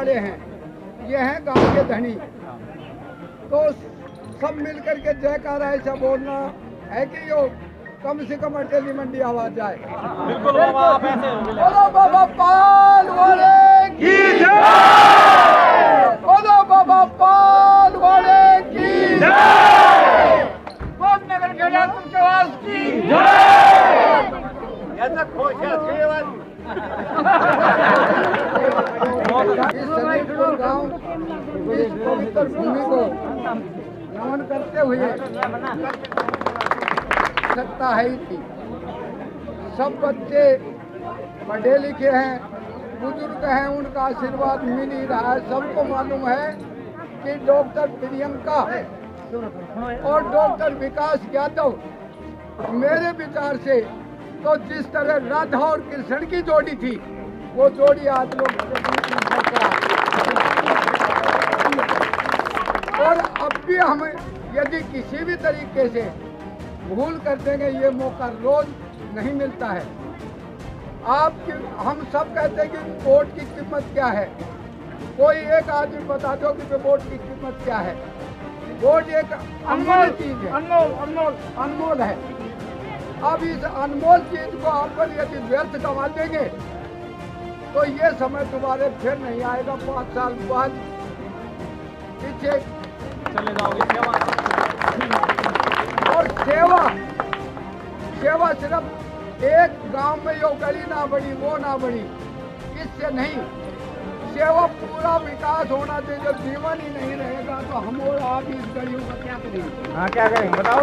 पिछवाड़े हैं, ये हैं गांव के धनी। तो सब मिलकर के जयकारा ऐसा बोलना है कि यो कम से कम अटेली मंडी आवाज जाए। बिल्कुल बाबा, आप ऐसे बोलो बाबा पाल वाले की जय, बोलो बाबा पाल वाले की जय, बहुत नगर खेड़ा तुम आवाज की जय। ऐसा खुश है इस सलीमपुर गांव इस पवित्र भूमि को नमन करते हुए सत्ता है ही थी। सब बच्चे पढ़े लिखे हैं, बुजुर्ग हैं, उनका आशीर्वाद मिल ही रहा है। सबको मालूम है कि डॉक्टर प्रियंका और डॉक्टर विकास यादव, मेरे विचार से तो जिस तरह राधा और कृष्ण की जोड़ी थी, वो जोड़ी आज लोग और अब भी हम यदि किसी भी तरीके से भूल कर देंगे, ये मौका रोज नहीं मिलता है। हम सब कहते हैं कि वोट की कीमत क्या है। कोई एक आदमी बता दो कि वोट की कीमत क्या है। वोट एक अनमोल चीज है, अनमोल है। अब इस अनमोल चीज को आप यदि व्यर्थ गंवा देंगे तो ये समय दोबारा फिर नहीं आएगा। 5 साल बाद पीछे चले जाओगे। और सेवा सिर्फ एक गांव में यो गली ना बड़ी, वो ना बड़ी, इससे नहीं। सेवा पूरा विकास होना चाहिए। जब जीवन ही नहीं रहेगा तो हम और आप इस गलियों का क्या करेंगे? हाँ, क्या करेंगे बताओ।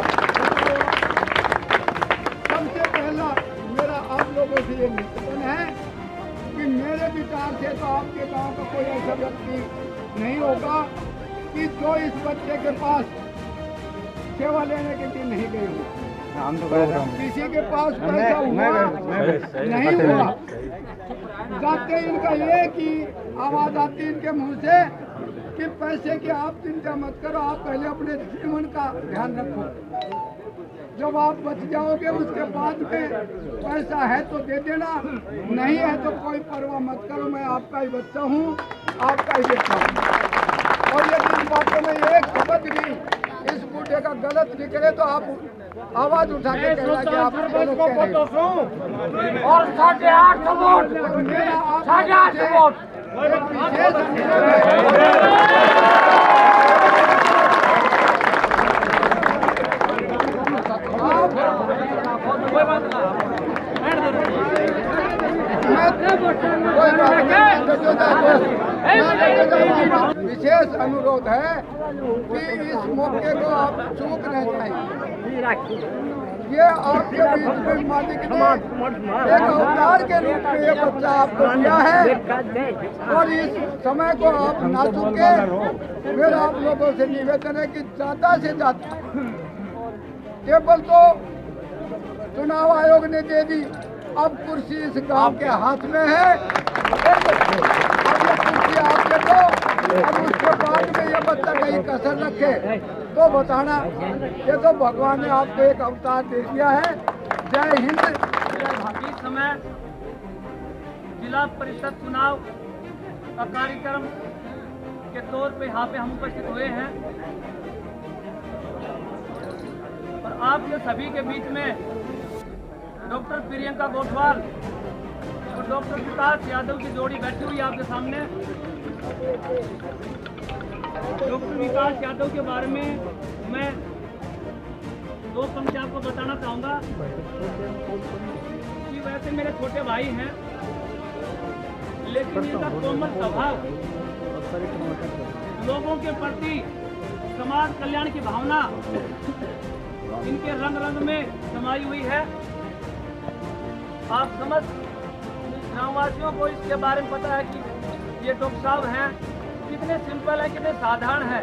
सबसे पहला मेरा आप लोगों से ये निवेदन है कि मेरे विचार से तो आपके गांव का कोई ऐसा व्यक्ति नहीं होगा कि जो इस बच्चे के पास सेवा लेने के लिए नहीं गए हो। हम तो किसी के पास पैसा हुआ नहीं हुआ, जाते इनका एक ही आवाज आती इनके मुंह से कि पैसे की आप चिंता मत करो, आप पहले अपने जीवन का ध्यान रखो। जब आप बच जाओगे उसके बाद में पैसा है तो दे देना, नहीं है तो कोई परवाह मत करो, मैं आपका ही बच्चा हूँ, आपका ही बेटा हूँ। और यदि इन बातों में एक शब्द भी इस बूढ़े का गलत निकले तो आप आवाज उठा के कहना कि आप गलत कह रहे हो। और 8.5 वोट, मेरा आप 8.5 वोट। एक विशेष अनुरोध है। विशेष अनुरोध है कि इस मौके को आप चूक नहीं चाहिए। ये आपके बीच में मालिक ने एक अवतार के रूप में ये बच्चा आपको दिया है और इस समय को आप ना चूके। मेरा आप लोगों से निवेदन है कि ज्यादा से ज्यादा केवल तो चुनाव आयोग ने दे दी, अब कुर्सी इस गांव के हाथ में है। अब ये कुर्सी आप देखो, अब उसके बाद में ये बच्चा कहीं कसर रखे तो बताना। ये तो भगवान ने आपको एक अवतार दे दिया है। जय हिंद, जय भारत। इस समय जिला परिषद चुनाव का कार्यक्रम के तौर पे यहाँ पे हम उपस्थित हुए हैं और आप ये सभी के बीच में डॉक्टर प्रियंका गोठवाल और डॉक्टर विकास यादव की जोड़ी बैठी हुई आपके सामने। डॉक्टर विकास यादव के बारे में मैं 2 पंक्ति आपको बताना चाहूँगा कि वैसे मेरे छोटे भाई हैं, लेकिन इनका कोमल स्वभाव, लोगों के प्रति समाज कल्याण की भावना इनके रंग रंग में समाई हुई है। आप समस्त ग्रामवासियों को इसके बारे में पता है कि ये डॉक्टर साहब हैं, कितने सिंपल है, कितने साधारण है।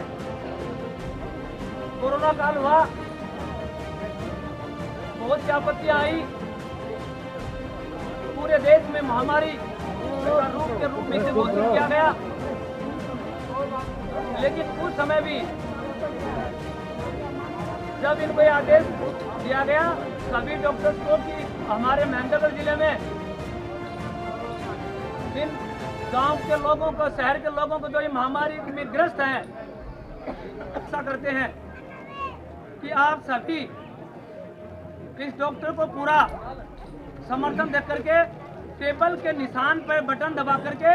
कोरोना काल हुआ, बहुत सी आपत्तियां आई, पूरे देश में महामारी का रूप में इसे घोषित किया गया, लेकिन उस समय भी जब इनको ये आदेश दिया गया सभी डॉक्टर्स को कि हमारे महेंद्रगढ़ जिले में दिन गांव के लोगों को, शहर के लोगों को जो ये महामारी में ग्रस्त हैं, ऐसा करते हैं कि आप सभी इस डॉक्टर को पूरा समर्थन दे करके टेबल के निशान पर बटन दबा करके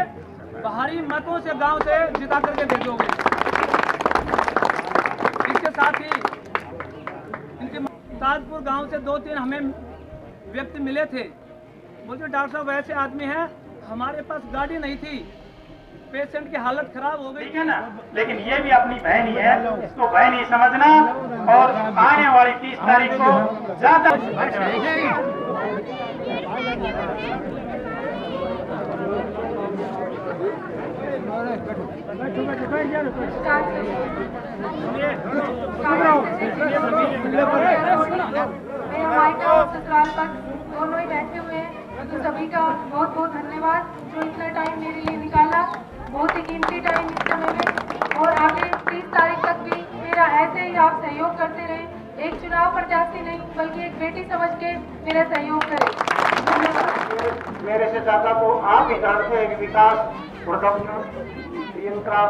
भारी मतों से गांव से जिता करके भेजोगे। इसके साथ ही इनके ताजपुर गांव से 2-3 हमें व्यक्ति मिले थे, बोलते डॉक्टर साहब ऐसे आदमी हैं, हमारे पास गाड़ी नहीं थी, पेशेंट की हालत खराब हो गई ठीक है ना, लेकिन ये भी अपनी बहन ही है, इसको बहन ही समझना। और आने वाली 30 तारीख को ज्यादा ससुराल तक दोनों ही बैठे हुए हैं, तो सभी का बहुत बहुत धन्यवाद जो इतना टाइम मेरे लिए निकाला, बहुत ही कीमती टाइम इस समय में। और आगे 30 तारीख तक भी मेरा ऐसे ही आप सहयोग करते रहे, एक चुनाव प्रत्याशी नहीं बल्कि एक बेटी समझ के मेरा सहयोग करें। मेरे से ज्यादा तो आप ही जानते हैं कि विकास और डॉक्टर इनका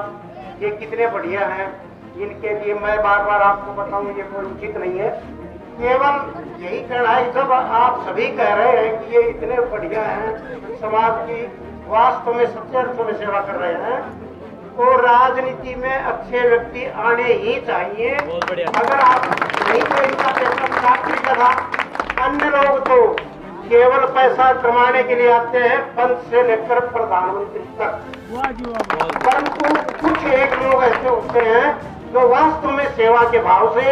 ये कितने बढ़िया हैं। इनके लिए मैं बार बार आपको बताऊं ये कोई उचित नहीं है, केवल यही कहना है जब आप सभी कह रहे हैं कि ये इतने बढ़िया हैं, समाज की वास्तव में सच्चे अर्थों में सेवा कर रहे हैं, तो राजनीति में अच्छे व्यक्ति आने ही चाहिए। अगर आप नहीं तो इनका पेपर साफ नहीं करा, अन्य लोग तो केवल पैसा कमाने के लिए आते हैं, पंच से लेकर प्रधानमंत्री तक, परंतु कुछ एक लोग ऐसे होते हैं जो वास्तव में सेवा के भाव से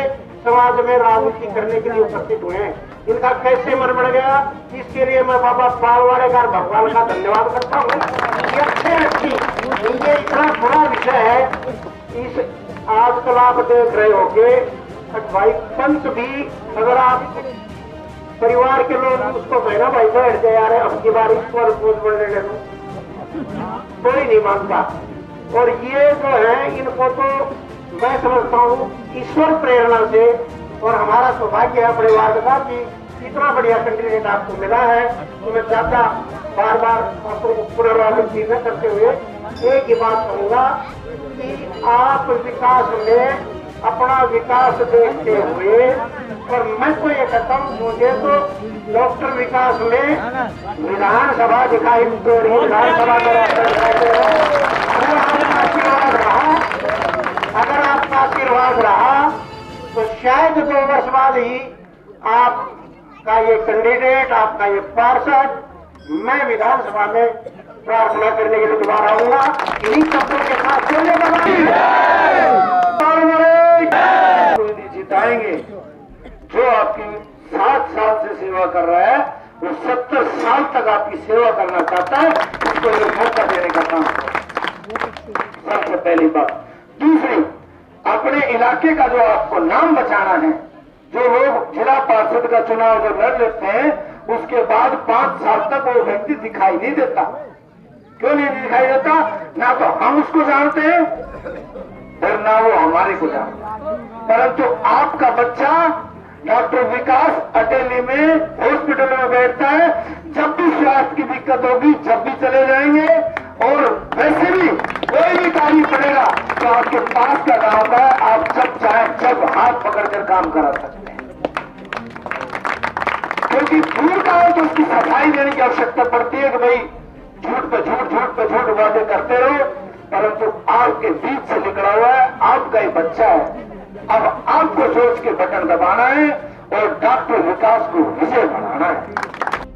समाज में राजनीति करने के लिए उपस्थित हुए हैं। इनका कैसे मन बढ़ गया, इसके लिए मैं बाबा पालवाड़े का भगवान का धन्यवाद करता हूँ। ये अच्छे व्यक्ति, ये इतना बड़ा विषय है। इस आजकल आप देख रहे होंगे भाई पंच भी, अगर आप परिवार के लोग उसको कहना भाई बैठ जाए यार अब की बार इस पर बोझ बढ़ने दे दो, कोई नहीं मानता। और ये जो है इनको तो मैं समझता हूँ ईश्वर प्रेरणा से, और हमारा सौभाग्य है अपने वार्ड का कि इतना बढ़िया कैंडिडेट आपको मिला है। तो मैं चाहता बार बार आपको पुनरावृत्ति न करते हुए एक ही बात कहूँगा कि आप विकास में अपना विकास देखते हुए, और मैं तो ये कहता हूँ मुझे तो डॉक्टर विकास में विधानसभा दिखाई दे रही, विधानसभा में आशीर्वाद रहा, अगर आपका आशीर्वाद रहा तो शायद 2 वर्ष बाद ही आपका ये कैंडिडेट, आपका ये पार्षद, मैं विधानसभा में प्रार्थना करने के लिए दोबारा आऊंगा। इन्हीं शब्दों के साथ जिताएंगे। जो आपकी 7 साल से सेवा कर रहा है वो 70 साल तक आपकी सेवा करना चाहता है, उसको ये मौका देने का काम सबसे पहली बात। दूसरी, अपने इलाके का जो आपको नाम बचाना है, जो लोग जिला पार्षद का चुनाव जो लड़ लेते हैं उसके बाद 5 साल तक वो व्यक्ति दिखाई नहीं देता। क्यों नहीं दिखाई देता? ना तो हम उसको जानते हैं और ना वो हमारे को जानते, परंतु आपका बच्चा डॉक्टर विकास अटेली में हॉस्पिटल में बैठता है, जब भी स्वास्थ्य की दिक्कत होगी जब भी चले जाएंगे, और वैसे भी कोई भी कार्य पड़ेगा तो आपके पास का गांव का आप जब चाहे जब हाथ पकड़कर काम करा सकते हैं। क्योंकि दूर का हो तो उसकी सफाई देने की आवश्यकता पड़ती है कि भाई झूठ पे झूठ वादे करते रहो, परंतु आपके बीच से निकला हुआ है आपका ही बच्चा है। अब आपको सोच के बटन दबाना है और डॉक्टर विकास को विजय बनाना है।